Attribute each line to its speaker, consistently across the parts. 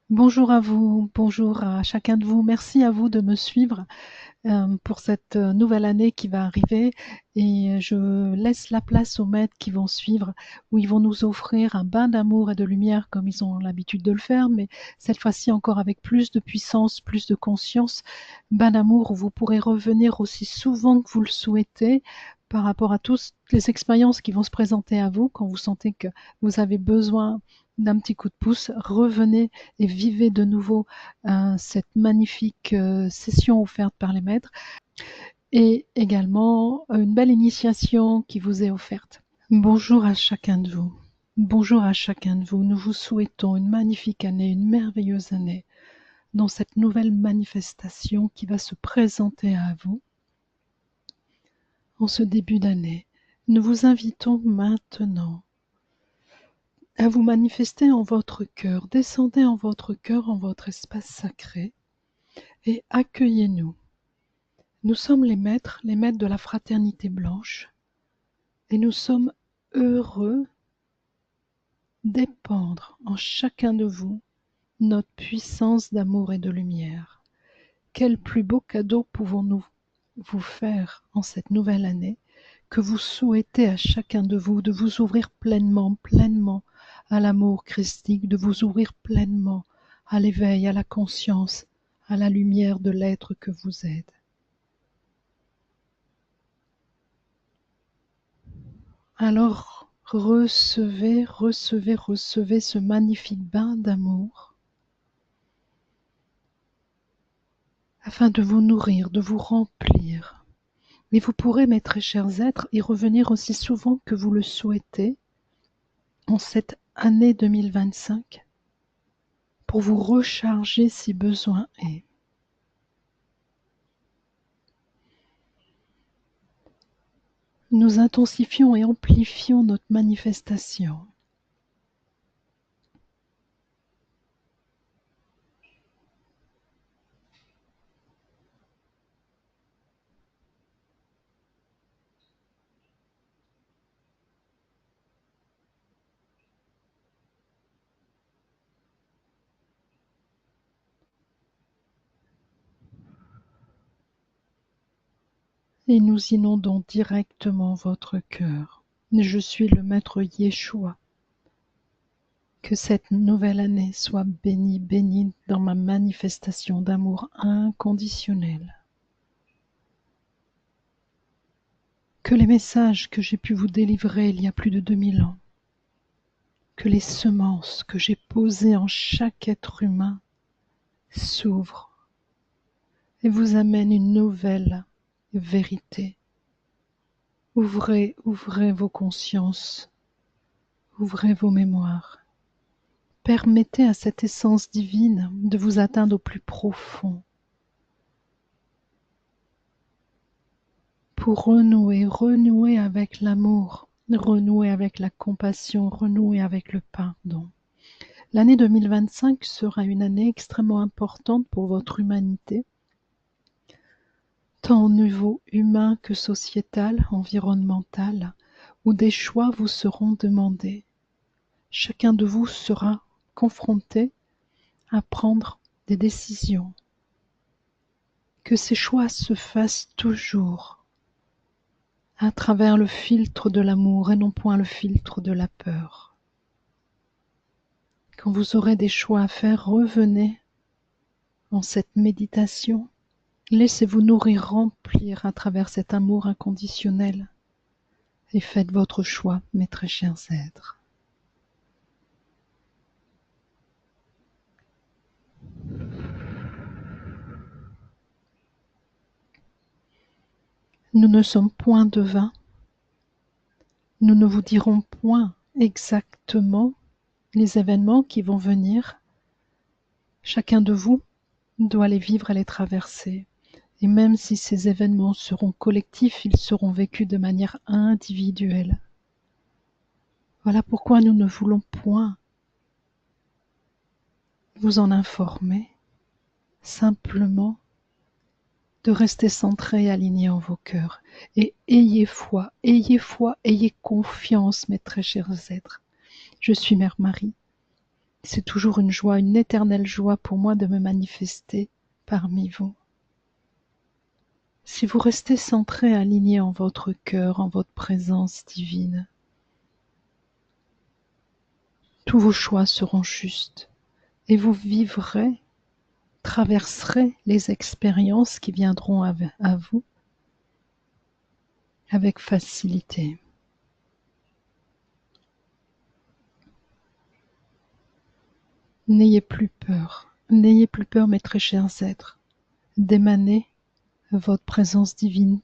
Speaker 1: Bonjour à vous, bonjour à chacun de vous. Merci à vous de me suivre pour cette nouvelle année qui va arriver et je laisse la place aux maîtres qui vont suivre, où ils vont nous offrir un bain d'amour et de lumière comme ils ont l'habitude de le faire, mais cette fois-ci encore avec plus de puissance, plus de conscience. Bain d'amour où vous pourrez revenir aussi souvent que vous le souhaitez par rapport à toutes les expériences qui vont se présenter à vous quand vous sentez que vous avez besoin d'un petit coup de pouce. Revenez et vivez de nouveau cette magnifique session offerte par les maîtres et également une belle initiation qui vous est offerte. Bonjour à chacun de vous. Bonjour à chacun de vous. Nous vous souhaitons une magnifique année, une merveilleuse année dans cette nouvelle manifestation qui va se présenter à vous en ce début d'année. Nous vous invitons maintenant à vous manifester en votre cœur. Descendez en votre cœur, en votre espace sacré et accueillez-nous. Nous sommes les maîtres de la fraternité blanche, et nous sommes heureux d'épandre en chacun de vous notre puissance d'amour et de lumière. Quel plus beau cadeau pouvons-nous vous faire en cette nouvelle année que vous souhaitez à chacun de vous de vous ouvrir pleinement, pleinement à l'amour christique, de vous ouvrir pleinement à l'éveil, à la conscience, à la lumière de l'être que vous êtes. Alors recevez ce magnifique bain d'amour afin de vous nourrir, de vous remplir. Et vous pourrez, mes très chers êtres, y revenir aussi souvent que vous le souhaitez en cette année 2025 pour vous recharger si besoin est. Nous intensifions et amplifions notre manifestation. Et nous inondons directement votre cœur. Je suis le maître Yeshua. Que cette nouvelle année soit bénie, bénie dans ma manifestation d'amour inconditionnel. Que les messages que j'ai pu vous délivrer il y a plus de 2000 ans, que les semences que j'ai posées en chaque être humain s'ouvrent et vous amènent une nouvelle vérité. Ouvrez vos consciences, ouvrez vos mémoires. Permettez à cette essence divine de vous atteindre au plus profond pour renouer avec l'amour, renouer avec la compassion, renouer avec le pardon. L'année 2025 sera une année extrêmement importante pour votre humanité, tant au niveau humain que sociétal, environnemental, où des choix vous seront demandés. Chacun de vous sera confronté à prendre des décisions. Que ces choix se fassent toujours à travers le filtre de l'amour et non point le filtre de la peur. Quand vous aurez des choix à faire, revenez en cette méditation. Laissez-vous nourrir, remplir à travers cet amour inconditionnel et faites votre choix, mes très chers êtres. Nous ne sommes point devins. Nous ne vous dirons point exactement les événements qui vont venir. Chacun de vous doit les vivre et les traverser. Et même si ces événements seront collectifs, ils seront vécus de manière individuelle. Voilà pourquoi nous ne voulons point vous en informer, simplement de rester centré et aligné en vos cœurs. Et ayez foi, ayez confiance, mes très chers êtres. Je suis Mère Marie. C'est toujours une joie, une éternelle joie pour moi de me manifester parmi vous. Si vous restez centré, aligné en votre cœur, en votre présence divine, tous vos choix seront justes et vous vivrez, traverserez les expériences qui viendront à vous avec facilité. N'ayez plus peur, mes très chers êtres, d'émaner votre présence divine,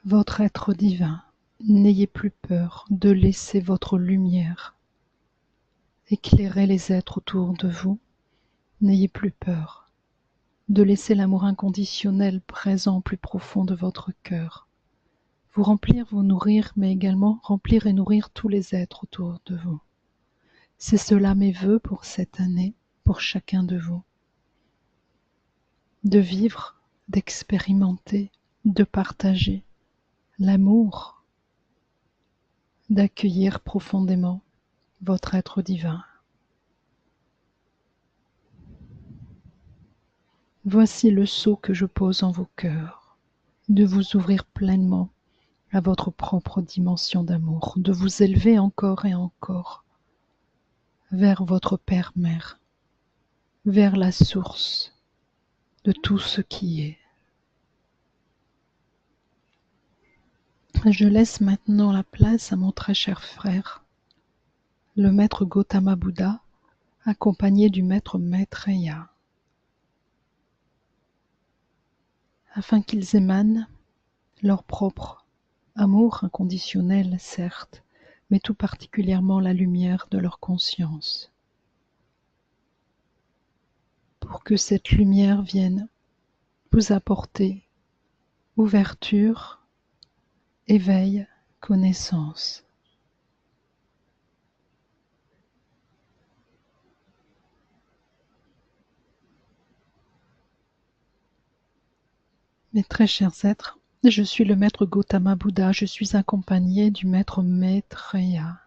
Speaker 1: votre être divin. N'ayez plus peur de laisser votre lumière éclairer les êtres autour de vous. N'ayez plus peur de laisser l'amour inconditionnel présent au plus profond de votre cœur vous remplir, vous nourrir, mais également remplir et nourrir tous les êtres autour de vous. C'est cela mes vœux pour cette année, pour chacun de vous. De vivre, d'expérimenter, de partager l'amour, d'accueillir profondément votre être divin. Voici le sceau que je pose en vos cœurs, de vous ouvrir pleinement à votre propre dimension d'amour, de vous élever encore et encore vers votre Père-Mère, vers la source de tout ce qui est. Je laisse maintenant la place à mon très cher frère, le maître Gautama Bouddha, accompagné du maître Maitreya, afin qu'ils émanent leur propre amour inconditionnel, certes, mais tout particulièrement la lumière de leur conscience, pour que cette lumière vienne vous apporter ouverture, éveil, connaissance. Mes très chers êtres, je suis le maître Gautama Bouddha, je suis accompagné du maître Maitreya.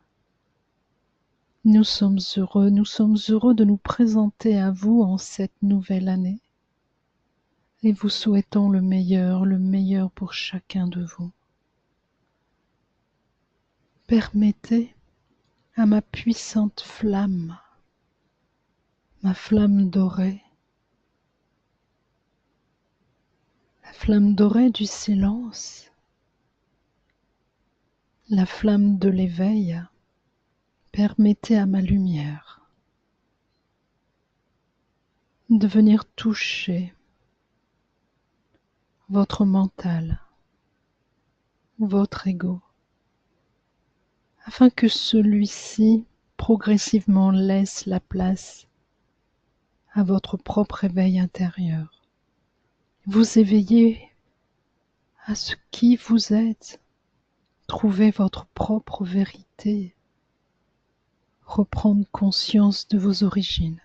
Speaker 1: Nous sommes heureux de nous présenter à vous en cette nouvelle année et vous souhaitons le meilleur pour chacun de vous. Permettez à ma puissante flamme, ma flamme dorée, la flamme dorée du silence, la flamme de l'éveil, permettez à ma lumière de venir toucher votre mental, votre ego, afin que celui-ci progressivement laisse la place à votre propre éveil intérieur. Vous éveillez à ce qui vous êtes, trouvez votre propre vérité, reprendre conscience de vos origines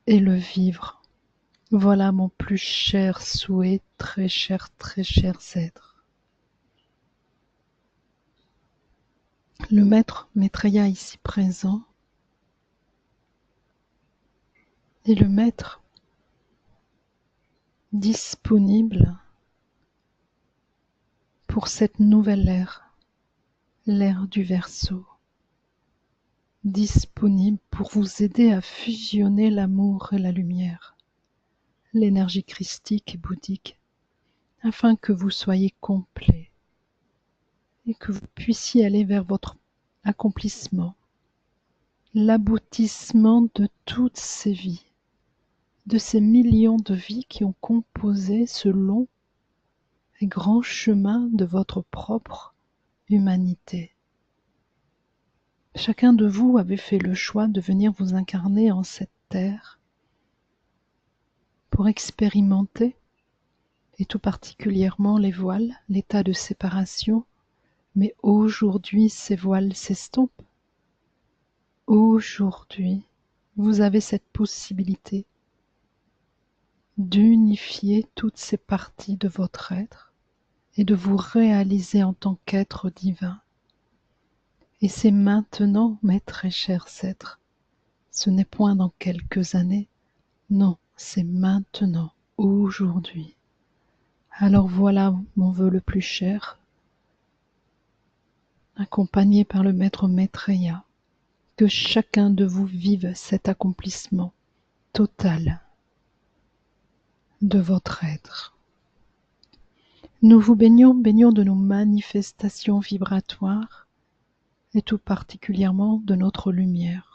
Speaker 1: et le vivre. Voilà mon plus cher souhait, très chers êtres. Le maître Maitreya ici présent est le maître disponible pour cette nouvelle ère, l'ère du Verseau, disponible pour vous aider à fusionner l'amour et la lumière, l'énergie christique et bouddhique, afin que vous soyez complet et que vous puissiez aller vers votre accomplissement, l'aboutissement de toutes ces vies, de ces millions de vies qui ont composé ce long et grand chemin de votre propre humanité. Chacun de vous avait fait le choix de venir vous incarner en cette terre pour expérimenter, et tout particulièrement les voiles, l'état de séparation, mais aujourd'hui ces voiles s'estompent. Aujourd'hui, vous avez cette possibilité d'unifier toutes ces parties de votre être et de vous réaliser en tant qu'être divin Et c'est maintenant, mes très chers êtres. Ce n'est point dans quelques années, non, c'est maintenant, aujourd'hui. Alors voilà mon vœu le plus cher, accompagné par le maître Maitreya, que chacun de vous vive cet accomplissement total de votre être. Nous vous baignons de nos manifestations vibratoires et tout particulièrement de notre lumière.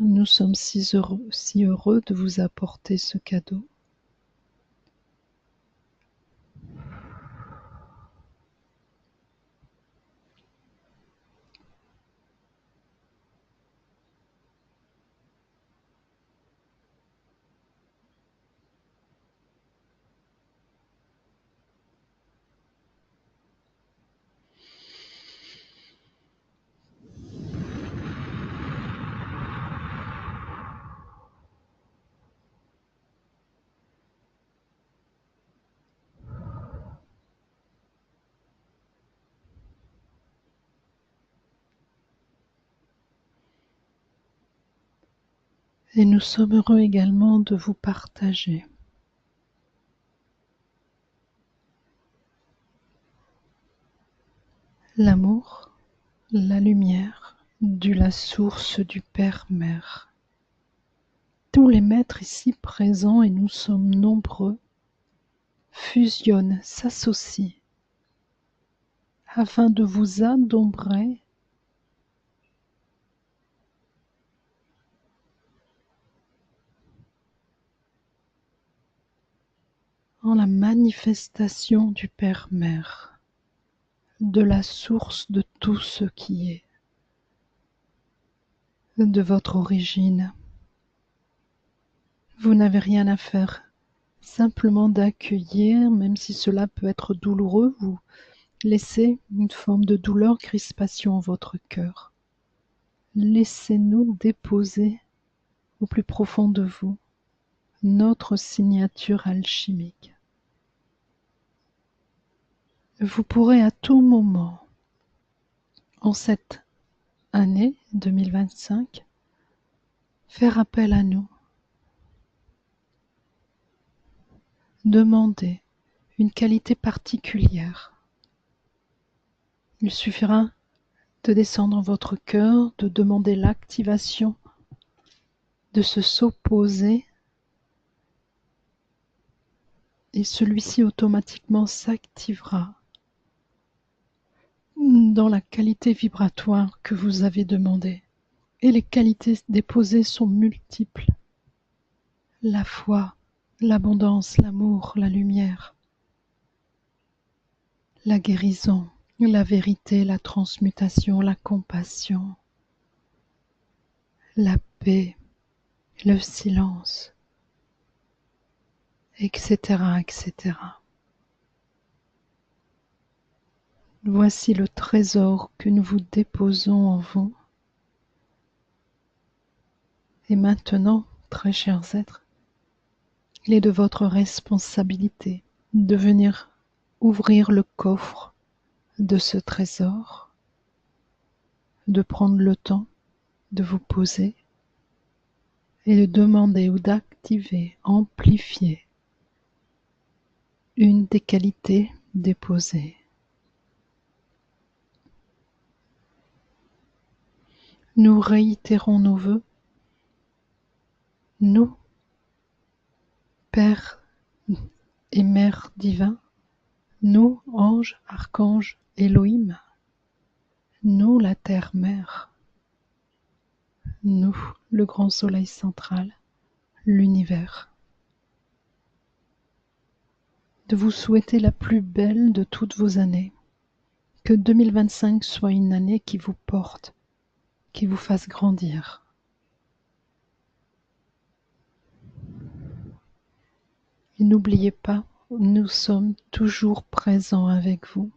Speaker 1: Nous sommes si heureux de vous apporter ce cadeau. Et nous sommes heureux également de vous partager l'amour, la lumière de la source du Père-Mère. Tous les maîtres ici présents, et nous sommes nombreux, fusionnent, s'associent, afin de vous adombrer en la manifestation du Père-Mère, de la source de tout ce qui est, de votre origine. Vous n'avez rien à faire, simplement d'accueillir, même si cela peut être douloureux, vous laissez une forme de douleur, crispation en votre cœur. Laissez-nous déposer au plus profond de vous notre signature alchimique. Vous pourrez à tout moment, en cette année 2025, faire appel à nous, demander une qualité particulière. Il suffira de descendre dans votre cœur, de demander l'activation de ce s'opposer, et celui-ci automatiquement s'activera dans la qualité vibratoire que vous avez demandée. Et les qualités déposées sont multiples. La foi, l'abondance, l'amour, la lumière, la guérison, la vérité, la transmutation, la compassion, la paix, le silence, etc., etc. Voici le trésor que nous vous déposons en vous. Et maintenant, très chers êtres, il est de votre responsabilité de venir ouvrir le coffre de ce trésor, de prendre le temps de vous poser et de demander ou d'activer, amplifier une des qualités déposées. Nous réitérons nos vœux. Nous, Père et Mère divin, nous, anges, archanges, Elohim, nous, la Terre-Mère, nous, le grand soleil central, l'univers, de vous souhaiter la plus belle de toutes vos années, que 2025 soit une année qui vous porte, qui vous fasse grandir. Et n'oubliez pas, nous sommes toujours présents avec vous.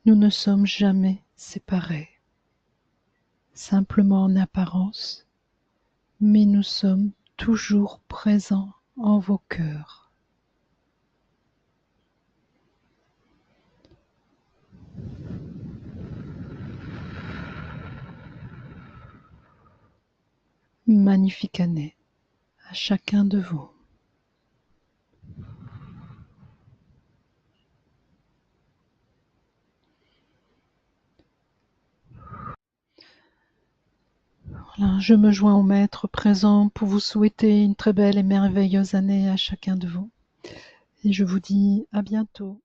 Speaker 1: Nous ne sommes jamais séparés, simplement en apparence, mais nous sommes toujours présent en vos cœurs. Magnifique année à chacun de vous. Voilà, je me joins au Maître présent pour vous souhaiter une très belle et merveilleuse année à chacun de vous. Et je vous dis à bientôt.